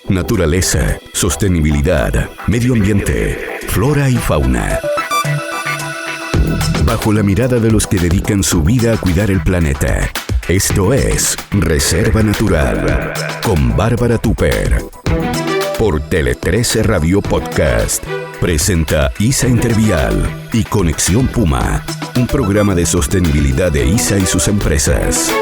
Naturaleza, sostenibilidad, medio ambiente, flora y fauna. Bajo la mirada de los que dedican su vida a cuidar el planeta. Esto es Reserva Natural con Bárbara Tupper. Por Tele 13 Radio Podcast. Presenta ISA Intervial y Conexión Puma, un programa de sostenibilidad de ISA y sus empresas.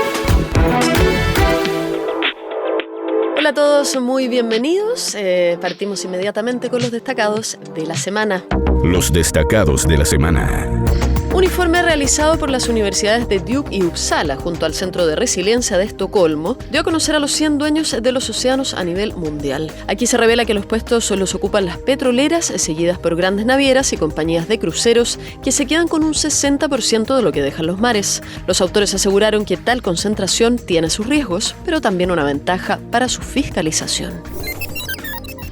Hola a todos, muy bienvenidos. Partimos inmediatamente con los destacados de la semana. Los destacados de la semana. Un informe realizado por las universidades de Duke y Uppsala junto al Centro de Resiliencia de Estocolmo dio a conocer a los 100 dueños de los océanos a nivel mundial. Aquí se revela que los puestos los ocupan las petroleras, seguidas por grandes navieras y compañías de cruceros, que se quedan con un 60% de lo que dejan los mares. Los autores aseguraron que tal concentración tiene sus riesgos, pero también una ventaja para su fiscalización.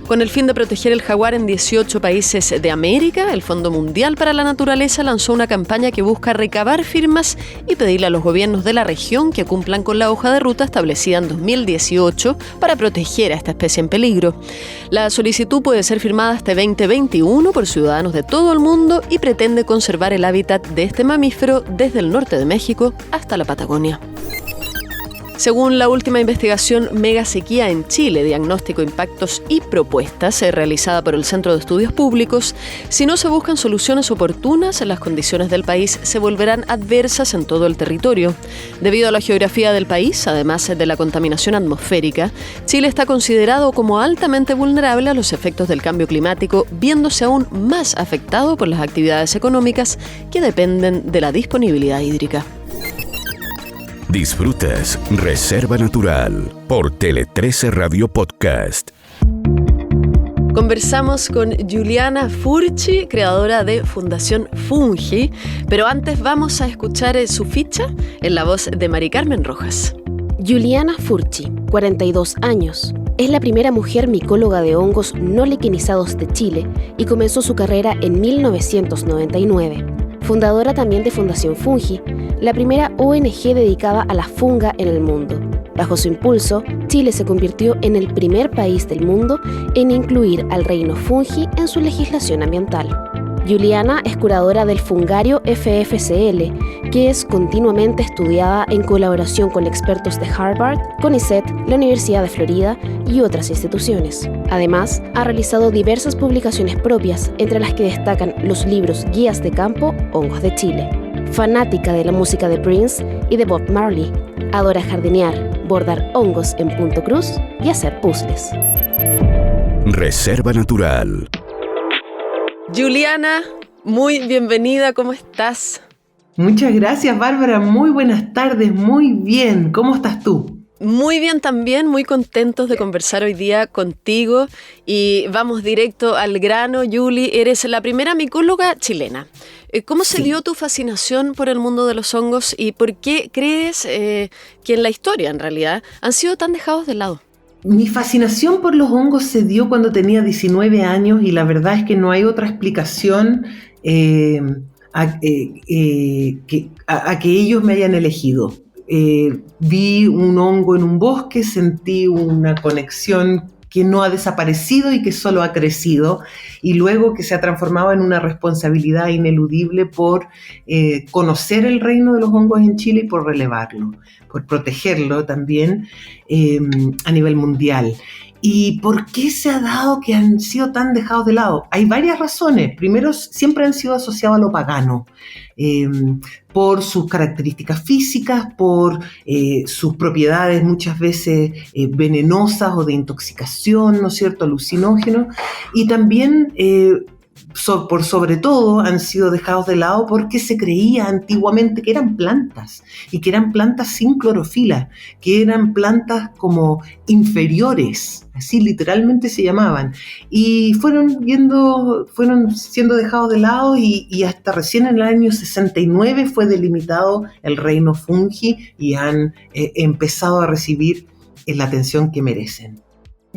Con el fin de proteger el jaguar en 18 países de América, el Fondo Mundial para la Naturaleza lanzó una campaña que busca recabar firmas y pedirle a los gobiernos de la región que cumplan con la hoja de ruta establecida en 2018 para proteger a esta especie en peligro. La solicitud puede ser firmada hasta 2021 por ciudadanos de todo el mundo y pretende conservar el hábitat de este mamífero desde el norte de México hasta la Patagonia. Según la última investigación Mega Sequía en Chile, diagnóstico, impactos y propuestas realizada por el Centro de Estudios Públicos, si no se buscan soluciones oportunas, las condiciones del país se volverán adversas en todo el territorio. Debido a la geografía del país, además de la contaminación atmosférica, Chile está considerado como altamente vulnerable a los efectos del cambio climático, viéndose aún más afectado por las actividades económicas que dependen de la disponibilidad hídrica. Disfrutas Reserva Natural por Tele 13 Radio Podcast. Conversamos con Giuliana Furci, creadora de Fundación Fungi, pero antes vamos a escuchar su ficha en la voz de Mari Carmen Rojas. Giuliana Furci, 42 años. Es la primera mujer micóloga de hongos no liquenizados de Chile y comenzó su carrera en 1999. Fundadora también de Fundación Fungi, la primera ONG dedicada a la funga en el mundo. Bajo su impulso, Chile se convirtió en el primer país del mundo en incluir al reino fungi en su legislación ambiental. Giuliana es curadora del fungario FFCL, que es continuamente estudiada en colaboración con expertos de Harvard, CONICET, la Universidad de Florida y otras instituciones. Además, ha realizado diversas publicaciones propias, entre las que destacan los libros Guías de Campo, Hongos de Chile. Fanática de la música de Prince y de Bob Marley, adora jardinear, bordar hongos en punto cruz y hacer puzzles. Reserva Natural. Giuliana, muy bienvenida, ¿cómo estás? Muchas gracias, Bárbara. Muy buenas tardes, muy bien. ¿Cómo estás tú? Muy bien también, muy contentos de conversar hoy día contigo y vamos directo al grano. Juli, eres la primera micóloga chilena. ¿Cómo se dio tu fascinación por el mundo de los hongos y por qué crees que en la historia, en realidad, han sido tan dejados de lado? Mi fascinación por los hongos se dio cuando tenía 19 años y la verdad es que no hay otra explicación a que ellos me hayan elegido. Vi un hongo en un bosque, sentí una conexión que no ha desaparecido y que solo ha crecido, y luego que se ha transformado en una responsabilidad ineludible por conocer el reino de los hongos en Chile y por relevarlo, por protegerlo también a nivel mundial. ¿Y por qué se ha dado que han sido tan dejados de lado? Hay varias razones. Primero, siempre han sido asociados a lo pagano, por sus características físicas, por sus propiedades muchas veces venenosas o de intoxicación, ¿no es cierto?, alucinógenos, y también por sobre todo han sido dejados de lado porque se creía antiguamente que eran plantas y que eran plantas sin clorofila, que eran plantas como inferiores, así literalmente se llamaban, y fueron siendo dejados de lado y hasta recién en el año 69 fue delimitado el reino fungi y han empezado a recibir la atención que merecen.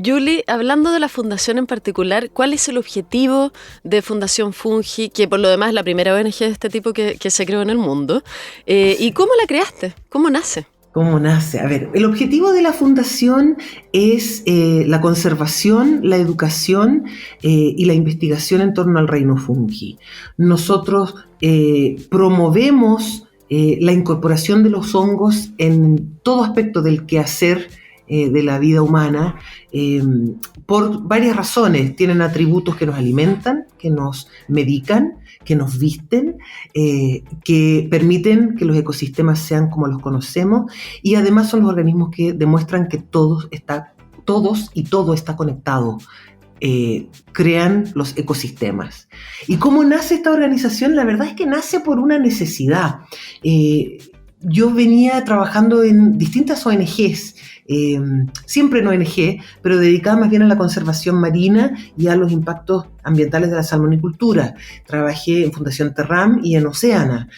Juli, hablando de la fundación en particular, ¿cuál es el objetivo de Fundación Fungi, que por lo demás es la primera ONG de este tipo que se creó en el mundo? ¿Y cómo la creaste? ¿Cómo nace? ¿Cómo nace? A ver, el objetivo de la fundación es la conservación, la educación y la investigación en torno al reino fungi. Nosotros promovemos la incorporación de los hongos en todo aspecto del quehacer de la vida humana por varias razones. Tienen atributos que nos alimentan, que nos medican, que nos visten, que permiten que los ecosistemas sean como los conocemos, y además son los organismos que demuestran que todos y todo está conectado. Crean los ecosistemas. ¿Y cómo nace esta organización? La verdad es que nace por una necesidad. Yo venía trabajando en distintas ONGs, siempre en ONG, pero dedicada más bien a la conservación marina y a los impactos ambientales de la salmonicultura. Trabajé en Fundación Terram y en Oceana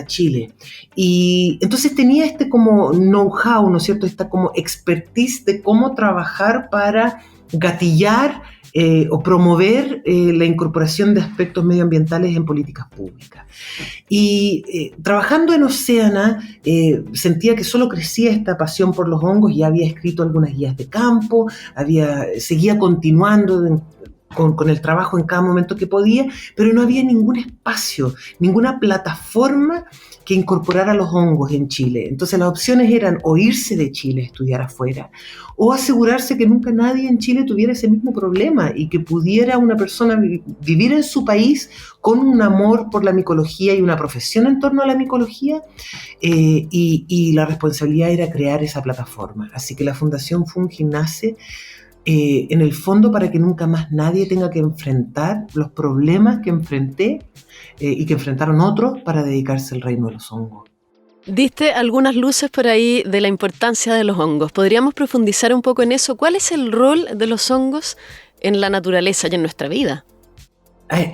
Chile. Y entonces tenía como know-how, ¿no es cierto?, esta como expertise de cómo trabajar para gatillar o promover la incorporación de aspectos medioambientales en políticas públicas. Y trabajando en Oceana, sentía que solo crecía esta pasión por los hongos. Ya había escrito algunas guías de campo, seguía continuando con el trabajo en cada momento que podía, pero no había ningún espacio, ninguna plataforma que incorporara los hongos en Chile. Entonces las opciones eran o irse de Chile a estudiar afuera, o asegurarse que nunca nadie en Chile tuviera ese mismo problema y que pudiera una persona vivir en su país con un amor por la micología y una profesión en torno a la micología, y la responsabilidad era crear esa plataforma. Así que la Fundación Fungi nace en el fondo para que nunca más nadie tenga que enfrentar los problemas que enfrenté y que enfrentaron otros para dedicarse al reino de los hongos. Diste algunas luces por ahí de la importancia de los hongos. ¿Podríamos profundizar un poco en eso? ¿Cuál es el rol de los hongos en la naturaleza y en nuestra vida?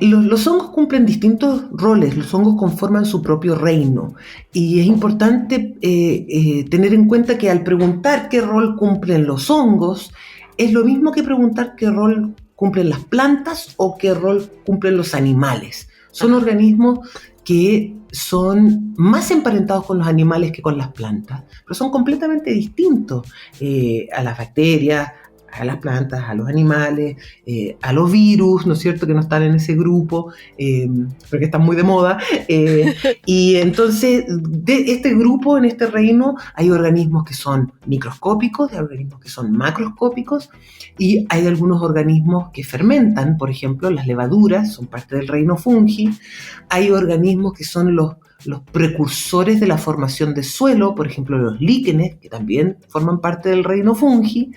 Los hongos cumplen distintos roles. Los hongos conforman su propio reino, y es importante tener en cuenta que al preguntar qué rol cumplen los hongos, es lo mismo que preguntar qué rol cumplen las plantas o qué rol cumplen los animales. Son organismos que son más emparentados con los animales que con las plantas, pero son completamente distintos a las bacterias, a las plantas, a los animales, a los virus, ¿no es cierto?, que no están en ese grupo, porque están muy de moda. Y entonces, de este grupo, en este reino, hay organismos que son microscópicos, hay organismos que son macroscópicos, y hay algunos organismos que fermentan. Por ejemplo, las levaduras son parte del reino fungi. Hay organismos que son los precursores de la formación de suelo, por ejemplo, los líquenes, que también forman parte del reino fungi.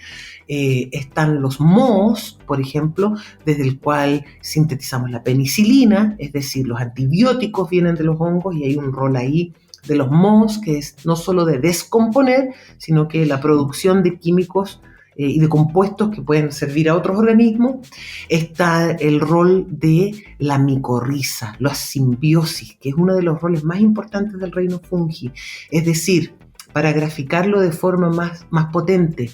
Están los mohos, por ejemplo, desde el cual sintetizamos la penicilina, es decir, los antibióticos vienen de los hongos, y hay un rol ahí de los mohos que es no solo de descomponer, sino que la producción de químicos y de compuestos que pueden servir a otros organismos. Está el rol de la micorriza, la simbiosis, que es uno de los roles más importantes del reino fungi. Es decir, para graficarlo de forma más potente,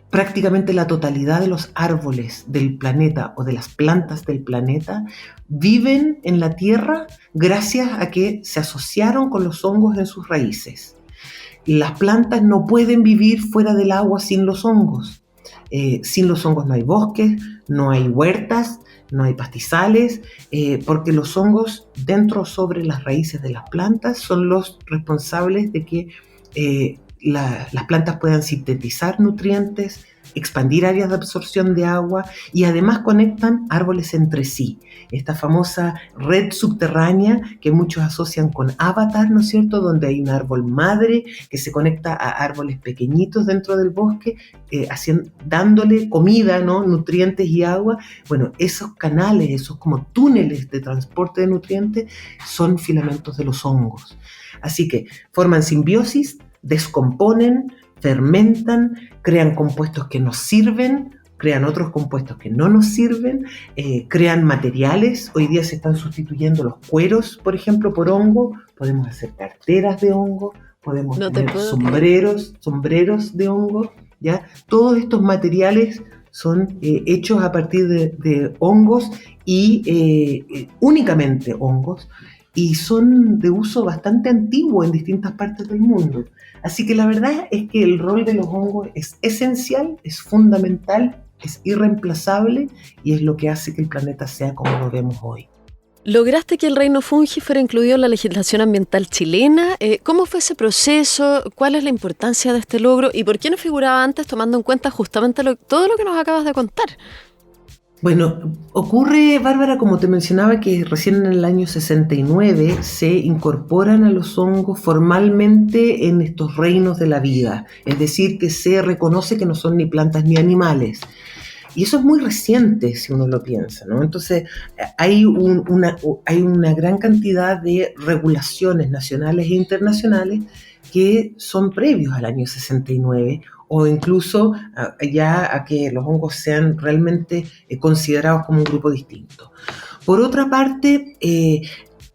prácticamente la totalidad de los árboles del planeta o de las plantas del planeta viven en la tierra gracias a que se asociaron con los hongos en sus raíces. Las plantas no pueden vivir fuera del agua sin los hongos. Sin los hongos no hay bosques, no hay huertas, no hay pastizales, porque los hongos dentro sobre las raíces de las plantas son los responsables de que las plantas puedan sintetizar nutrientes, expandir áreas de absorción de agua, y además conectan árboles entre sí. Esta famosa red subterránea que muchos asocian con Avatar, ¿no es cierto?, donde hay un árbol madre que se conecta a árboles pequeñitos dentro del bosque, dándole comida, ¿no?, nutrientes y agua. Bueno, esos canales, esos como túneles de transporte de nutrientes, son filamentos de los hongos. Así que forman simbiosis, descomponen, fermentan, crean compuestos que nos sirven, crean otros compuestos que no nos sirven, crean materiales. Hoy día se están sustituyendo los cueros, por ejemplo, por hongo. Podemos hacer carteras de hongo, podemos tener sombreros de hongo, ¿ya? Todos estos materiales son hechos a partir de hongos y únicamente hongos. y son de uso bastante antiguo en distintas partes del mundo. Así que la verdad es que el rol de los hongos es esencial, es fundamental, es irreemplazable y es lo que hace que el planeta sea como lo vemos hoy. ¿Lograste que el reino fungi fuera incluido en la legislación ambiental chilena? ¿Cómo fue ese proceso? ¿Cuál es la importancia de este logro? ¿Y por qué no figuraba antes, tomando en cuenta justamente todo lo que nos acabas de contar? Bueno, ocurre, Bárbara, como te mencionaba, que recién en el año 69 se incorporan a los hongos formalmente en estos reinos de la vida. Es decir, que se reconoce que no son ni plantas ni animales. Y eso es muy reciente, si uno lo piensa, ¿no? Entonces, hay una gran cantidad de regulaciones nacionales e internacionales que son previos al año 69 o incluso ya a que los hongos sean realmente considerados como un grupo distinto. Por otra parte,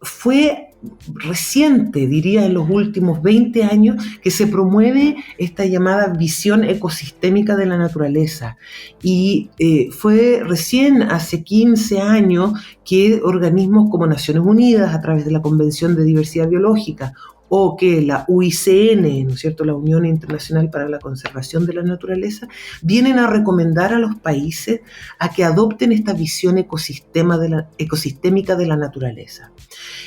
fue reciente, diría en los últimos 20 años, que se promueve esta llamada visión ecosistémica de la naturaleza. Y fue recién hace 15 años que organismos como Naciones Unidas, a través de la Convención de Diversidad Biológica, o que la UICN, ¿no es cierto?, la Unión Internacional para la Conservación de la Naturaleza, vienen a recomendar a los países a que adopten esta visión ecosistémica de la naturaleza.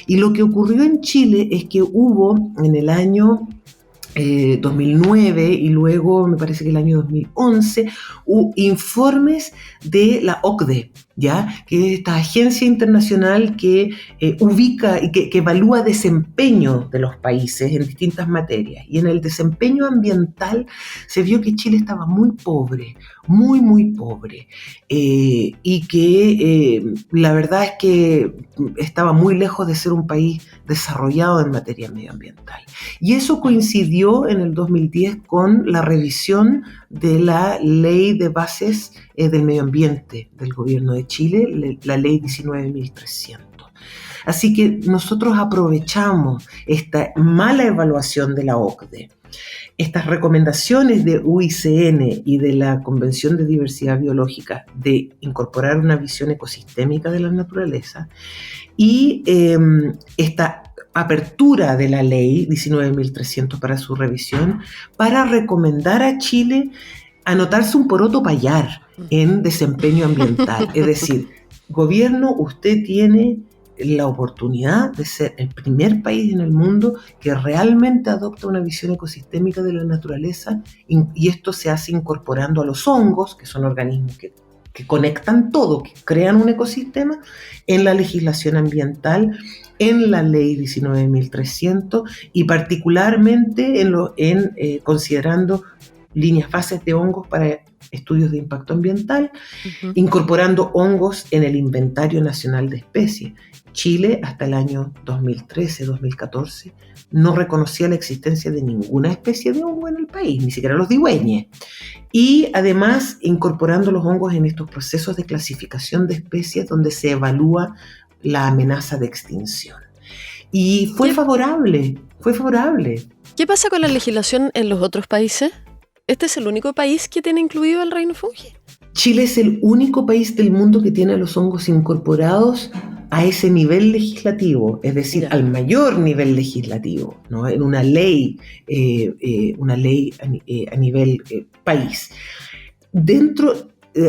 Y lo que ocurrió en Chile es que hubo en el año 2009 y luego me parece que el año 2011 informes de la OCDE, ¿ya? Que es esta agencia internacional que ubica y que evalúa desempeño de los países en distintas materias. Y en el desempeño ambiental se vio que Chile estaba muy pobre, muy pobre, y que la verdad es que estaba muy lejos de ser un país desarrollado en materia medioambiental. Y eso coincidió en el 2010 con la revisión de la Ley de Bases del Medio Ambiente del Gobierno de Chile, la Ley 19.300. Así que nosotros aprovechamos esta mala evaluación de la OCDE, estas recomendaciones de UICN y de la Convención de Diversidad Biológica de incorporar una visión ecosistémica de la naturaleza y esta apertura de la ley 19.300 para su revisión, para recomendar a Chile anotarse un poroto payar en desempeño ambiental. Es decir, gobierno, usted tiene la oportunidad de ser el primer país en el mundo que realmente adopta una visión ecosistémica de la naturaleza, y esto se hace incorporando a los hongos, que son organismos que conectan todo, que crean un ecosistema, en la legislación ambiental, en la ley 19.300 y particularmente considerando líneas bases de hongos para estudios de impacto ambiental, incorporando hongos en el Inventario Nacional de Especies. Chile, hasta el año 2013-2014, no reconocía la existencia de ninguna especie de hongo en el país, ni siquiera los digüeñes. Y además incorporando los hongos en estos procesos de clasificación de especies donde se evalúa la amenaza de extinción. Y fue favorable. ¿Qué pasa con la legislación en los otros países? ¿Este es el único país que tiene incluido el reino fungi? Chile es el único país del mundo que tiene a los hongos incorporados a ese nivel legislativo, es decir, al mayor nivel legislativo, ¿no? En una ley a nivel país.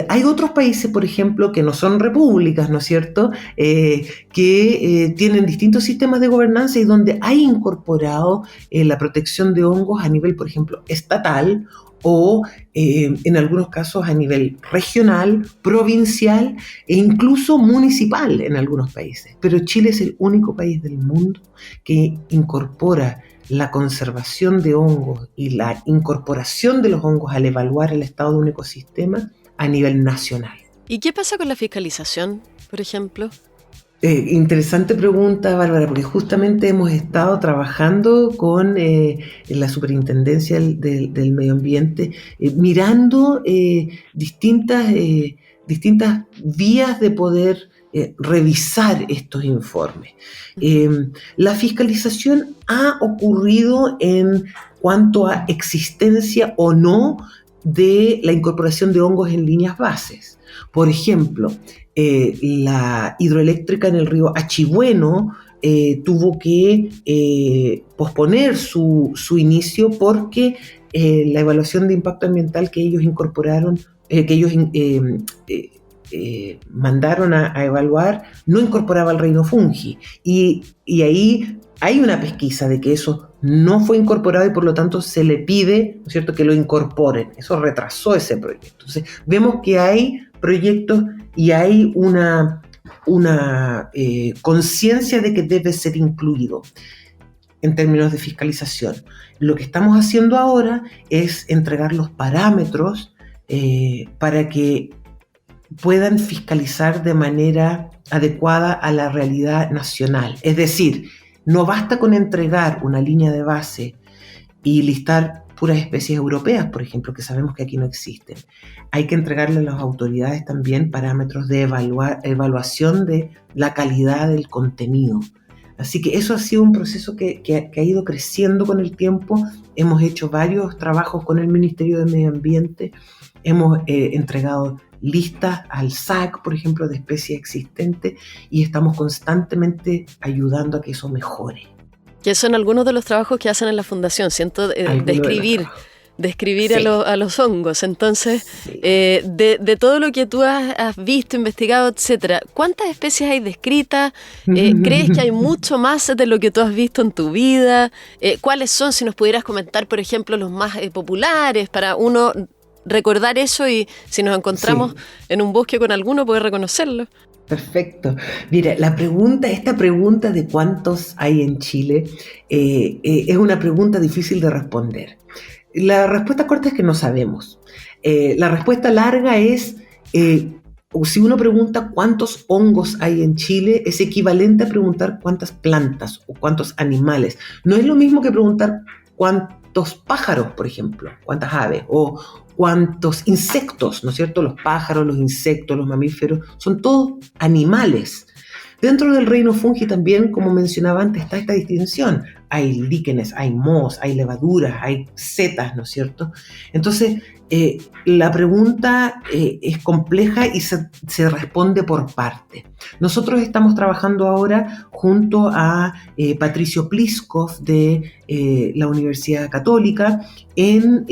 Hay otros países, por ejemplo, que no son repúblicas, ¿no es cierto?, que tienen distintos sistemas de gobernanza y donde hay incorporado la protección de hongos a nivel, por ejemplo, estatal o en algunos casos a nivel regional, provincial e incluso municipal en algunos países. Pero Chile es el único país del mundo que incorpora la conservación de hongos y la incorporación de los hongos al evaluar el estado de un ecosistema a nivel nacional. ¿Y qué pasa con la fiscalización, por ejemplo? Interesante pregunta, Bárbara, porque justamente hemos estado trabajando con la Superintendencia del Medio Ambiente, mirando distintas vías de poder revisar estos informes. La fiscalización ha ocurrido en cuanto a existencia o no de la incorporación de hongos en líneas bases. Por ejemplo, la hidroeléctrica en el río Achigüeno tuvo que posponer su inicio porque la evaluación de impacto ambiental que ellos incorporaron, mandaron a evaluar, no incorporaba el reino fungi. Y ahí hay una pesquisa de que eso no fue incorporado y por lo tanto se le pide, ¿no es cierto?, que lo incorporen. Eso retrasó ese proyecto. Entonces vemos que hay proyectos y hay una conciencia de que debe ser incluido en términos de fiscalización. Lo que estamos haciendo ahora es entregar los parámetros para que puedan fiscalizar de manera adecuada a la realidad nacional. Es decir, no basta con entregar una línea de base y listar puras especies europeas, por ejemplo, que sabemos que aquí no existen. Hay que entregarle a las autoridades también parámetros de evaluación de la calidad del contenido. Así que eso ha sido un proceso que ha ido creciendo con el tiempo. Hemos hecho varios trabajos con el Ministerio de Medio Ambiente. Hemos entregado listas al SAC, por ejemplo, de especies existentes y estamos constantemente ayudando a que eso mejore. Que son algunos de los trabajos que hacen en la Fundación, siento, describir sí, a los hongos. Entonces, sí, de todo lo que tú has visto, investigado, etcétera, ¿cuántas especies hay descritas? ¿Crees que hay mucho más de lo que tú has visto en tu vida? ¿Cuáles son, si nos pudieras comentar, por ejemplo, los más populares para uno recordar eso y si nos encontramos en un bosque con alguno, poder reconocerlo? Perfecto. Mira, esta pregunta de cuántos hay en Chile es una pregunta difícil de responder. La respuesta corta es que no sabemos. La respuesta larga es, si uno pregunta cuántos hongos hay en Chile, es equivalente a preguntar cuántas plantas o cuántos animales. No es lo mismo que preguntar cuántos pájaros, por ejemplo, cuántas aves, o cuántos insectos, ¿no es cierto? Los pájaros, los insectos, los mamíferos, son todos animales. Dentro del reino fungi también, como mencionaba antes, está esta distinción. Hay líquenes, hay mohos, hay levaduras, hay setas, ¿no es cierto? Entonces, la pregunta es compleja y se responde por parte. Nosotros estamos trabajando ahora junto a Patricio Pliskov de la Universidad Católica en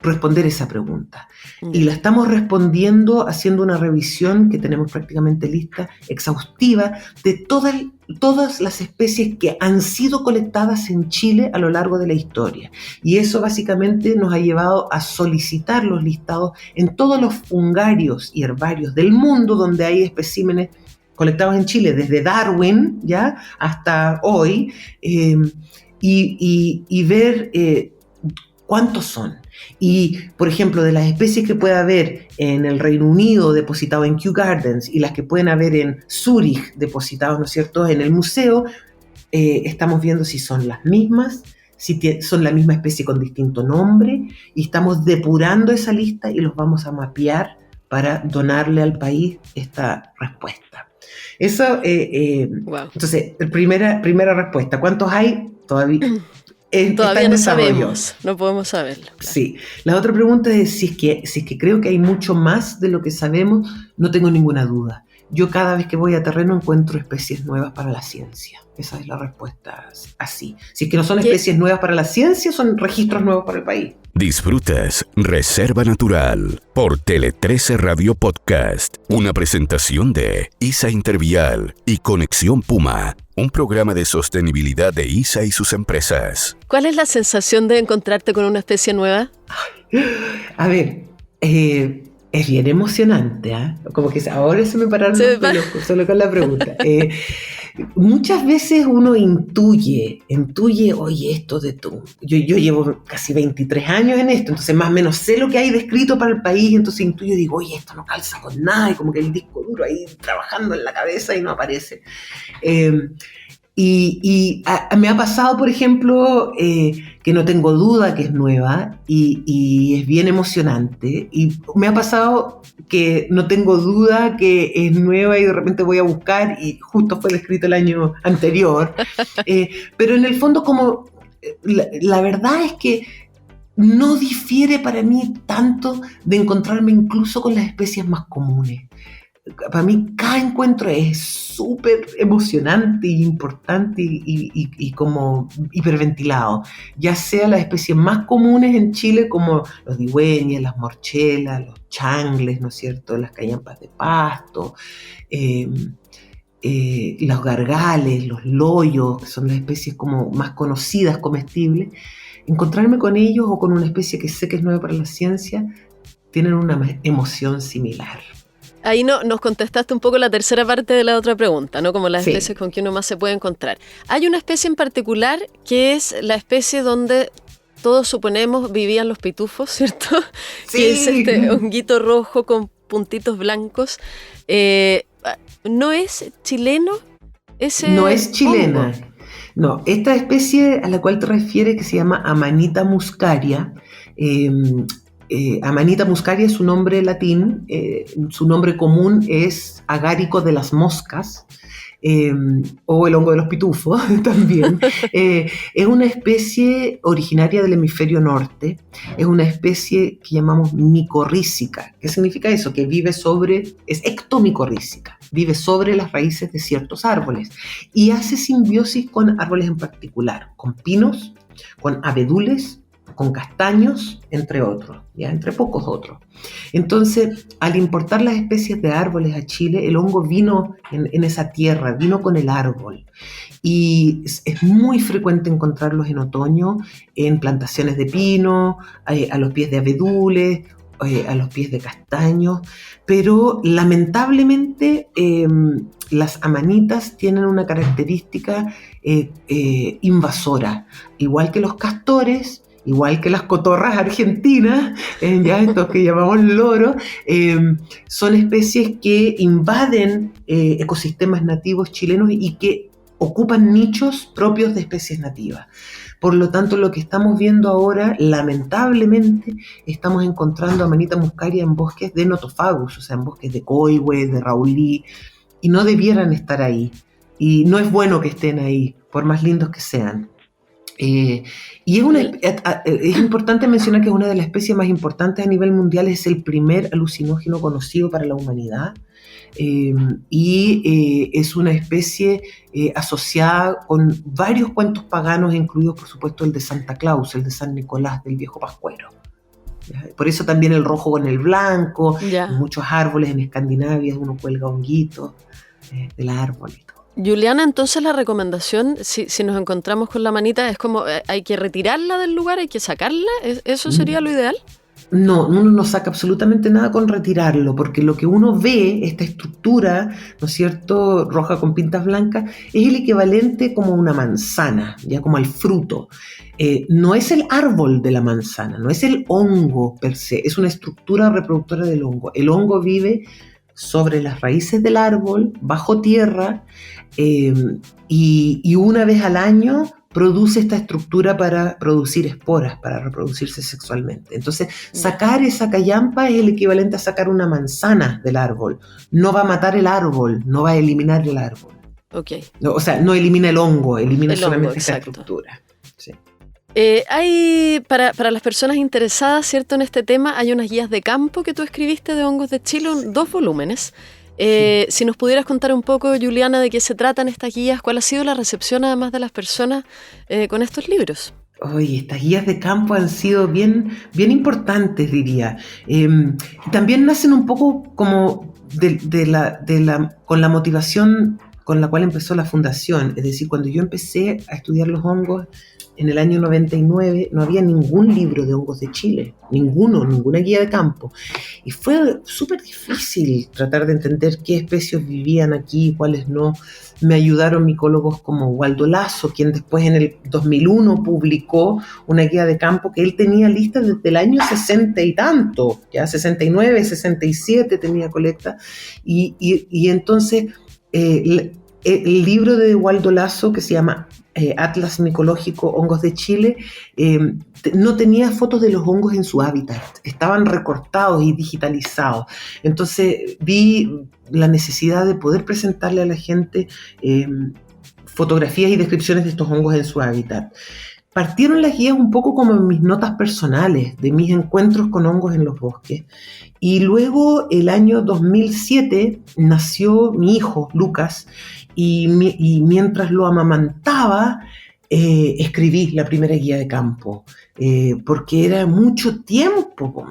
responder esa pregunta. Y la estamos respondiendo haciendo una revisión que tenemos prácticamente lista, exhaustiva, de todas las especies que han sido colectadas en Chile a lo largo de la historia. Y eso básicamente nos ha llevado a solicitar los listados en todos los fungarios y herbarios del mundo donde hay especímenes colectados en Chile, desde Darwin ya hasta hoy, y ver cuántos son. Y, por ejemplo, de las especies que puede haber en el Reino Unido depositado en Kew Gardens y las que pueden haber en Zúrich depositados, ¿no es cierto?, en el museo, estamos viendo si son las mismas, si son la misma especie con distinto nombre, y estamos depurando esa lista y los vamos a mapear para donarle al país esta respuesta. Eso, wow. Entonces, primera respuesta, ¿cuántos hay? Todavía no sabemos, no podemos saberlo. Claro. Sí. La otra pregunta es si es que creo que hay mucho más de lo que sabemos. No tengo ninguna duda. Yo cada vez que voy a terreno encuentro especies nuevas para la ciencia. Esa es la respuesta así. Si es que no son especies nuevas para la ciencia, son registros nuevos para el país. Disfrutas Reserva Natural por Tele 13 Radio Podcast. Una presentación de ISA Intervial y Conexión Puma, un programa de sostenibilidad de ISA y sus empresas. ¿Cuál es la sensación de encontrarte con una especie nueva? A ver, es bien emocionante, ¿eh? Como que ahora se me pararon los pelos solo con la pregunta. Muchas veces uno intuye, oye, esto de tú. Yo llevo casi 23 años en esto, entonces más o menos sé lo que hay descrito para el país, entonces intuyo y digo, oye, esto no calza con nada, y como que el disco duro ahí trabajando en la cabeza y no aparece. Me ha pasado, por ejemplo, que no tengo duda que es nueva y es bien emocionante. Y me ha pasado que no tengo duda que es nueva y de repente voy a buscar y justo fue descrito el año anterior. Pero en el fondo, como la verdad es que no difiere para mí tanto de encontrarme incluso con las especies más comunes. para mí cada encuentro es súper emocionante y importante y como hiperventilado, ya sea las especies más comunes en Chile como los digüeños, las morchelas, los changles, ¿no es cierto?, las callampas de pasto, los gargales, los loyos, que son las especies como más conocidas, comestibles. Encontrarme con ellos o con una especie que sé que es nueva para la ciencia, tienen una emoción similar. Ahí nos contestaste un poco la tercera parte de la otra pregunta, ¿no? Como las Sí. especies con que uno más se puede encontrar. Hay una especie en particular que es la especie donde todos suponemos vivían los pitufos, ¿cierto? Sí. Que es este honguito rojo con puntitos blancos. ¿No es chileno ese No es chilena. hongo? No, esta especie a la cual te refieres, que se llama Amanita muscaria, Amanita muscaria es su nombre latín, su nombre común es agárico de las moscas, o el hongo de los pitufos también. Es una especie originaria del hemisferio norte, es una especie que llamamos micorrízica. ¿Qué significa eso? Que es ectomicorrízica, vive sobre las raíces de ciertos árboles y hace simbiosis con árboles en particular, con pinos, con abedules, con castaños, entre otros, ya entre pocos otros. Entonces, al importar las especies de árboles a Chile, el hongo vino en esa tierra, vino con el árbol. Y es muy frecuente encontrarlos en otoño en plantaciones de pino, a los pies de abedules, a los pies de castaños, pero lamentablemente las amanitas tienen una característica invasora, igual que los castores, igual que las cotorras argentinas, ya estos que llamamos loros, son especies que invaden ecosistemas nativos chilenos y que ocupan nichos propios de especies nativas. Por lo tanto, lo que estamos viendo ahora, lamentablemente, estamos encontrando Amanita muscaria en bosques de Nothofagus, o sea, en bosques de coihue, de raulí, y no debieran estar ahí. Y no es bueno que estén ahí, por más lindos que sean. Y es importante mencionar que es una de las especies más importantes a nivel mundial, es el primer alucinógeno conocido para la humanidad, y es una especie asociada con varios cuentos paganos, incluidos por supuesto el de Santa Claus, el de San Nicolás, del viejo pascuero. Por eso también el rojo con el blanco, en muchos árboles en Escandinavia uno cuelga honguitos del árbol y todo. Juliana, entonces la recomendación, si nos encontramos con la manita, es como hay que retirarla del lugar, hay que sacarla, ¿eso sería lo ideal? No, uno no saca absolutamente nada con retirarlo, porque lo que uno ve, esta estructura, ¿no es cierto?, roja con pintas blancas, es el equivalente como a una manzana, ya como al fruto. No es el árbol de la manzana, no es el hongo per se, es una estructura reproductora del hongo. El hongo vive sobre las raíces del árbol, bajo tierra, y una vez al año produce esta estructura para producir esporas, para reproducirse sexualmente. Entonces, sacar esa callampa es el equivalente a sacar una manzana del árbol. No va a matar el árbol, no va a eliminar el árbol. Okay. No, o sea, no elimina el hongo, elimina solamente hongo, esta exacto. estructura. Sí. Hay, para las personas interesadas, ¿cierto?, en este tema, hay unas guías de campo que tú escribiste de hongos de Chile, 2 volúmenes. Si nos pudieras contar un poco, Juliana, de qué se tratan estas guías, cuál ha sido la recepción además de las personas con estos libros. Oye, estas guías de campo han sido bien importantes, diría. También nacen un poco como con la motivación con la cual empezó la fundación. Es decir, cuando yo empecé a estudiar los hongos en el año 99, no había ningún libro de hongos de Chile, ninguna guía de campo. Y fue súper difícil tratar de entender qué especies vivían aquí y cuáles no. Me ayudaron micólogos como Waldo Lazo, quien después en el 2001 publicó una guía de campo que él tenía lista desde el año 60 y tanto, ya 69, 67 tenía colecta, y entonces el libro de Waldo Lazo, que se llama Atlas Micológico Hongos de Chile, no tenía fotos de los hongos en su hábitat, estaban recortados y digitalizados. Entonces vi la necesidad de poder presentarle a la gente fotografías y descripciones de estos hongos en su hábitat. partieron las guías un poco como en mis notas personales de mis encuentros con hongos en los bosques. Y luego, el año 2007, nació mi hijo, Lucas, y mientras lo amamantaba, escribí la primera guía de campo, porque era mucho tiempo,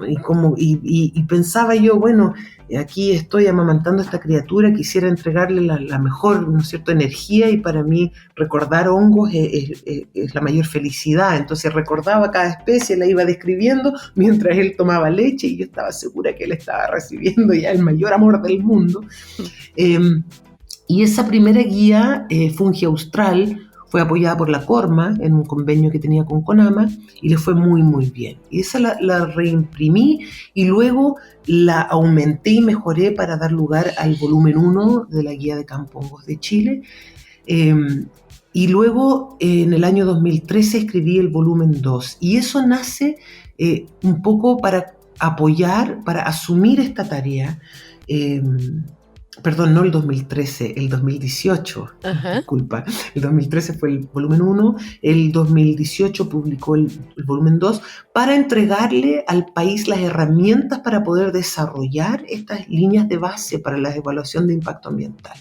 y pensaba yo, bueno, aquí estoy amamantando a esta criatura, quisiera entregarle la mejor, ¿no es cierto?, energía, y para mí recordar hongos es la mayor felicidad. Entonces recordaba cada especie, la iba describiendo mientras él tomaba leche, y yo estaba segura que él estaba recibiendo ya el mayor amor del mundo. Y esa primera guía, Fungi Austral, fue apoyada por la Corma en un convenio que tenía con CONAMA, y le fue muy, muy bien. Y esa la reimprimí, y luego la aumenté y mejoré para dar lugar al volumen 1 de la Guía de Campo Hongos de Chile. Y luego, en el año 2013, escribí el volumen 2. Y eso nace un poco para apoyar, para asumir esta tarea. Perdón, no el 2013, el 2018, disculpa. El 2013 fue el volumen 1, el 2018 publicó el volumen 2 para entregarle al país las herramientas para poder desarrollar estas líneas de base para la evaluación de impacto ambiental.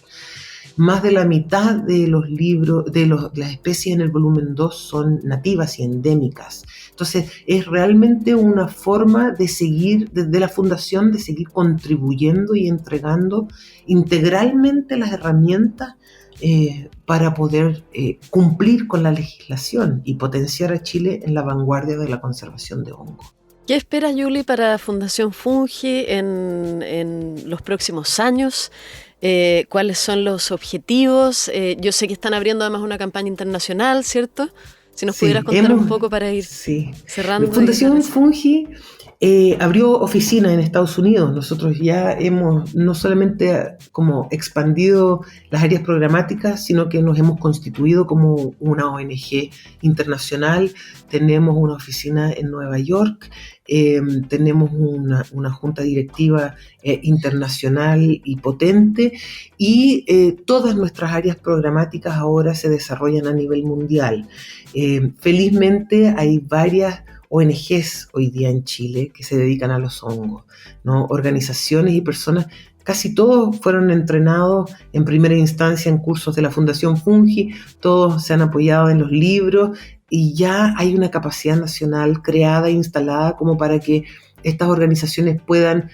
Más de la mitad de los libros, las especies en el volumen 2 son nativas y endémicas. Entonces, es realmente una forma de seguir, desde la Fundación, de seguir contribuyendo y entregando integralmente las herramientas para poder cumplir con la legislación y potenciar a Chile en la vanguardia de la conservación de hongos. ¿Qué espera Yuli para Fundación Fungi en los próximos años? ¿Cuáles son los objetivos? Yo sé que están abriendo además una campaña internacional, ¿cierto? Si nos pudieras contar un poco para ir cerrando. Fundación Fungi abrió oficina en Estados Unidos. Nosotros ya hemos no solamente como expandido las áreas programáticas, sino que nos hemos constituido como una ONG internacional. Tenemos una oficina en Nueva York, tenemos una junta directiva internacional y potente, y todas nuestras áreas programáticas ahora se desarrollan a nivel mundial. Felizmente hay varias ONGs hoy día en Chile que se dedican a los hongos, ¿no? Organizaciones y personas, casi todos fueron entrenados en primera instancia en cursos de la Fundación Fungi, todos se han apoyado en los libros, y ya hay una capacidad nacional creada e instalada como para que estas organizaciones puedan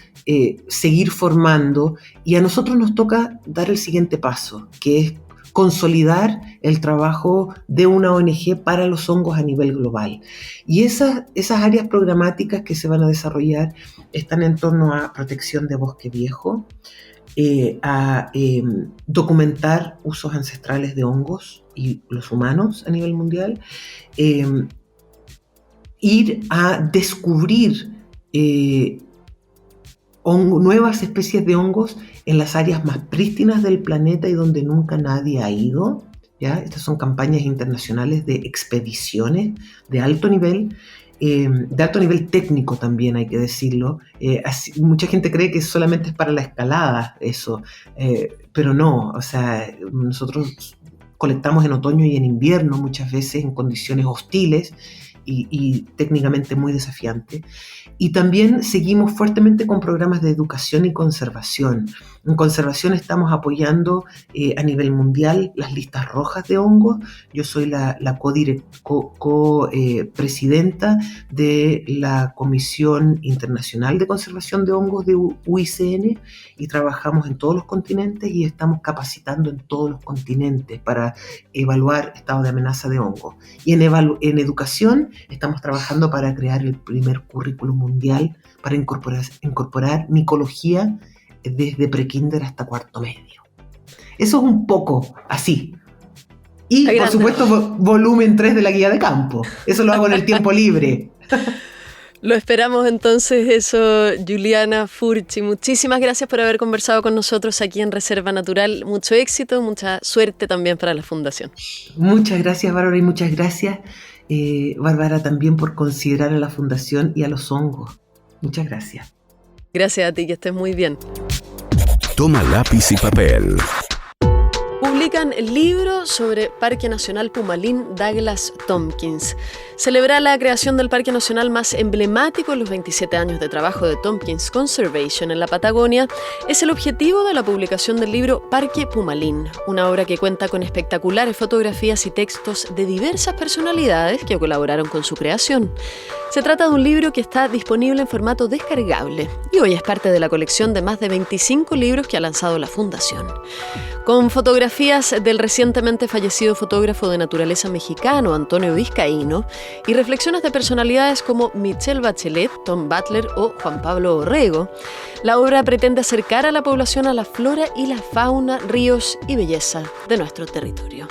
seguir formando, y a nosotros nos toca dar el siguiente paso, que es consolidar el trabajo de una ONG para los hongos a nivel global. Y esas áreas programáticas que se van a desarrollar están en torno a protección de bosque viejo, a documentar usos ancestrales de hongos y los humanos a nivel mundial, ir a descubrir nuevas especies de hongos en las áreas más prístinas del planeta y donde nunca nadie ha ido, ¿ya? Estas son campañas internacionales de expediciones de alto nivel técnico también, hay que decirlo. Mucha gente cree que solamente es para la escalada eso, pero no, o sea, nosotros colectamos en otoño y en invierno muchas veces en condiciones hostiles y técnicamente muy desafiante. Y también seguimos fuertemente con programas de educación y conservación. En conservación estamos apoyando a nivel mundial las listas rojas de hongos. Yo soy la presidenta de la Comisión Internacional de Conservación de Hongos de UICN, y trabajamos en todos los continentes y estamos capacitando en todos los continentes para evaluar estado de amenaza de hongos. Y en educación estamos trabajando para crear el primer currículum mundial para incorporar micología desde prekinder hasta cuarto medio. Eso es un poco así. Y por supuesto volumen 3 de la guía de campo. Eso lo hago en el tiempo libre. Lo esperamos entonces eso, Juliana Furchi. Muchísimas gracias por haber conversado con nosotros aquí en Reserva Natural. Mucho éxito, mucha suerte también para la Fundación. Muchas gracias, Bárbara, y muchas gracias, Bárbara, también por considerar a la Fundación y a los hongos. Muchas gracias. Gracias a ti, que estés muy bien. Toma lápiz y papel. publican el libro sobre Parque Nacional Pumalín Douglas Tompkins. Celebrar la creación del Parque Nacional más emblemático en los 27 años de trabajo de Tompkins Conservation en la Patagonia es el objetivo de la publicación del libro Parque Pumalín, una obra que cuenta con espectaculares fotografías y textos de diversas personalidades que colaboraron con su creación. Se trata de un libro que está disponible en formato descargable y hoy es parte de la colección de más de 25 libros que ha lanzado la Fundación. Con fotografías del recientemente fallecido fotógrafo de naturaleza mexicano Antonio Vizcaíno y reflexiones de personalidades como Michelle Bachelet, Tom Butler o Juan Pablo Orrego, la obra pretende acercar a la población a la flora y la fauna, ríos y belleza de nuestro territorio.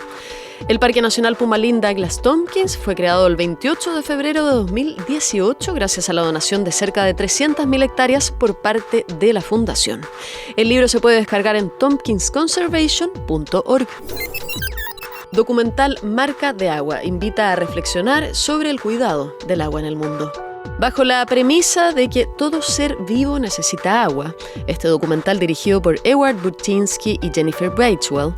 El Parque Nacional Pumalín Douglas Tompkins fue creado el 28 de febrero de 2018 gracias a la donación de cerca de 300.000 hectáreas por parte de la Fundación. El libro se puede descargar en tompkinsconservation.org. Documental Marca de Agua invita a reflexionar sobre el cuidado del agua en el mundo. Bajo la premisa de que todo ser vivo necesita agua, este documental dirigido por Ewart Burtynsky y Jennifer Bateswell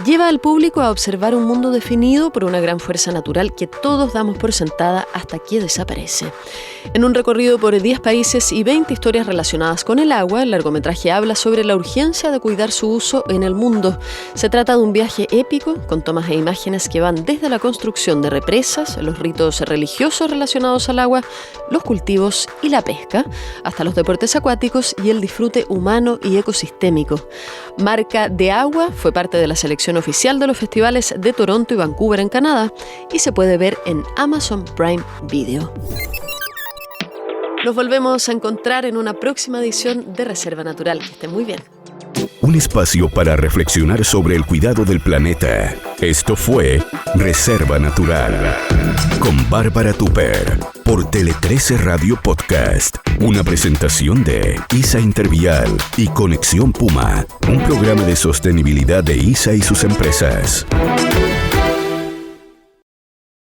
lleva al público a observar un mundo definido por una gran fuerza natural que todos damos por sentada hasta que desaparece. En un recorrido por 10 países y 20 historias relacionadas con el agua, el largometraje habla sobre la urgencia de cuidar su uso en el mundo. Se trata de un viaje épico con tomas e imágenes que van desde la construcción de represas, los ritos religiosos relacionados al agua, los cultivos y la pesca, hasta los deportes acuáticos y el disfrute humano y ecosistémico. Marca de Agua fue parte de la selección oficial de los festivales de Toronto y Vancouver en Canadá y se puede ver en Amazon Prime Video. Nos volvemos a encontrar en una próxima edición de Reserva Natural. Que estén muy bien. Un espacio para reflexionar sobre el cuidado del planeta. Esto fue Reserva Natural con Bárbara Tupper por Tele13 Radio Podcast. Una presentación de ISA Intervial y Conexión Puma, un programa de sostenibilidad de ISA y sus empresas.